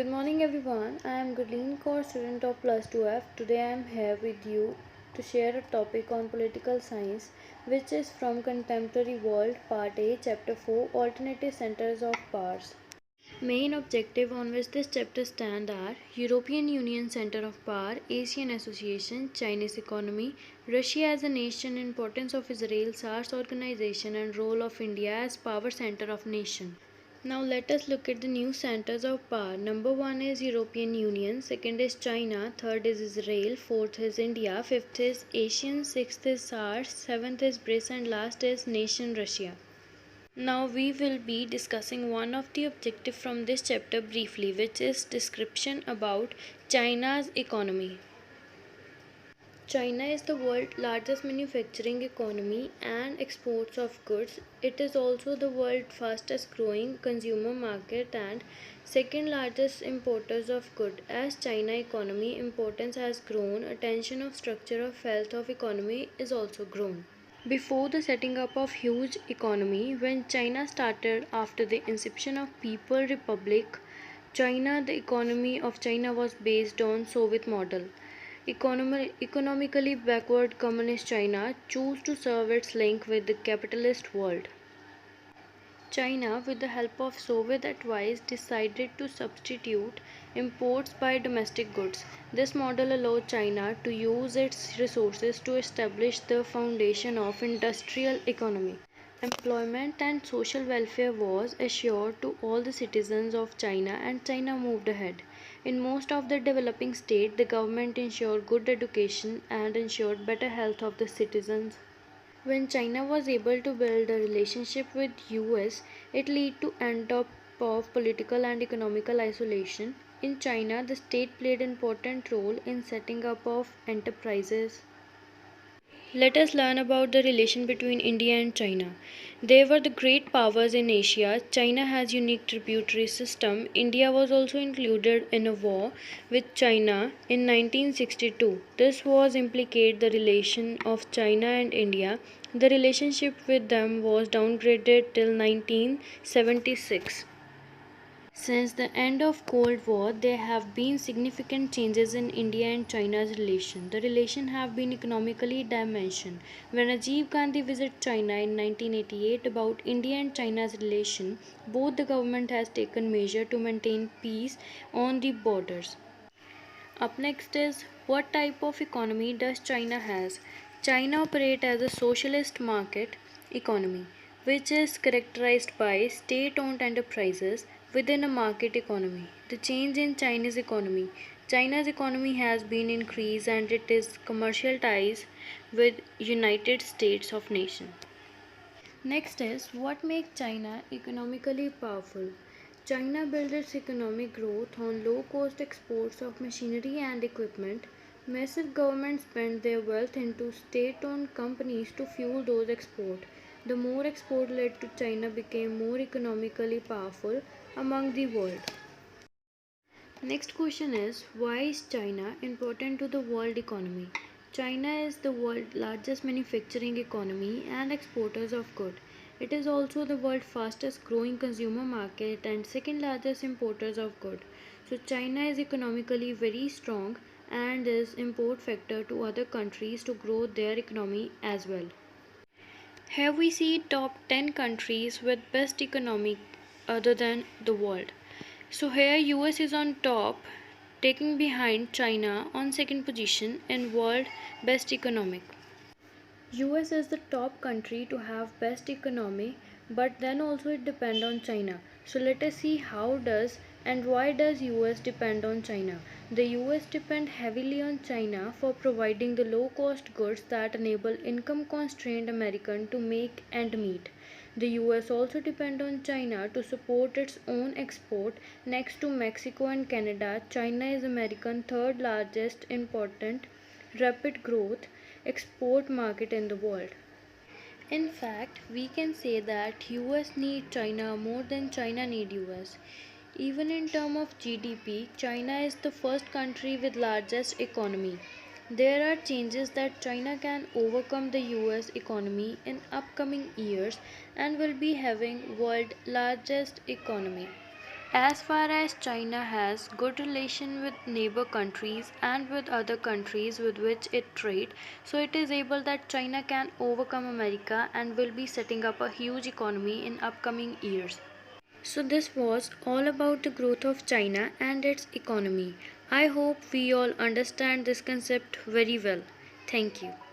Good morning, everyone. I am Gurleen Kaur, student of Plus 2F. Today I am here with you to share a topic on political science, which is from Contemporary World, Part A, Chapter 4 Alternative Centers of Powers. Main objective on which this chapter stand are European Union Center of Power, Asian Association, Chinese economy, Russia as a nation, importance of Israel, SARS organization, and role of India as power center of nation. Now let us look at the new centers of power. Number 1 is European Union, second is China, third is Israel, fourth is India, fifth is Asian, sixth is SARS, seventh is BRICS, and last is nation Russia. Now we will be discussing one of the objective from this chapter briefly, which is description about China's economy. China is the world's largest manufacturing economy and exports of goods. It is also the world's fastest growing consumer market and second largest importers of goods. As China economy importance has grown, attention of structure of health of economy is also grown. Before the setting up of huge economy, when China started after the inception of People Republic China, the economy of China was based on Soviet model. Economically backward communist China chose to serve its link with the capitalist world. China, with the help of Soviet advice, decided to substitute imports by domestic goods. This model allowed China to use its resources to establish the foundation of industrial economy. Employment and social welfare was assured to all the citizens of China and China moved ahead. In most of the developing states, the government ensured good education and ensured better health of the citizens. When China was able to build a relationship with US, it led to end up of political and economical isolation. In China, the state played an important role in setting up of enterprises. Let us learn about the relation between India and China. They were the great powers in Asia. China has unique tributary system. India was also included in a war with China in 1962. This was implicate the relation of China and India. The relationship with them was downgraded till 1976. Since the end of Cold War, there have been significant changes in India and China's relation. The relation have been economically dimensioned. When Rajiv Gandhi visited China in 1988 about India and China's relation, both the government has taken measure to maintain peace on the borders. Up next is what type of economy does China has? China operates as a socialist market economy, which is characterized by state-owned enterprises within a market economy. The change in Chinese economy. China's economy has been increased and it is commercial ties with United States of Nation. Next is what makes China economically powerful. China built its economic growth on low cost exports of machinery and equipment. Massive governments spent their wealth into state owned companies to fuel those exports. The more export led to China became more economically powerful among the world. Next question is why is China important to the world economy? China is the world's largest manufacturing economy and exporters of goods. It is also the world's fastest growing consumer market and second largest importers of goods. So China is economically very strong and is import factor to other countries to grow their economy as well. Here we see top 10 countries with best economy other than the world. So here US is on top, taking behind China on second position in world best economic. US is the top country to have best economy, but then also it depend on China. So let us see how does and why does US depend on China. The US depend heavily on China for providing the low cost goods that enable income constrained American to make and meet. The US also depend on China to support its own export. Next to Mexico and Canada, China is American third largest important rapid growth export market in the world. In fact, we can say that US need China more than China need US. Even in terms of GDP, China is the first country with largest economy. There are changes that China can overcome the US economy in upcoming years and will be having world largest economy. As far as China has good relation with neighbor countries and with other countries with which it trade, so it is able that China can overcome America and will be setting up a huge economy in upcoming years. So this was all about the growth of China and its economy. I hope we all understand this concept very well. Thank you.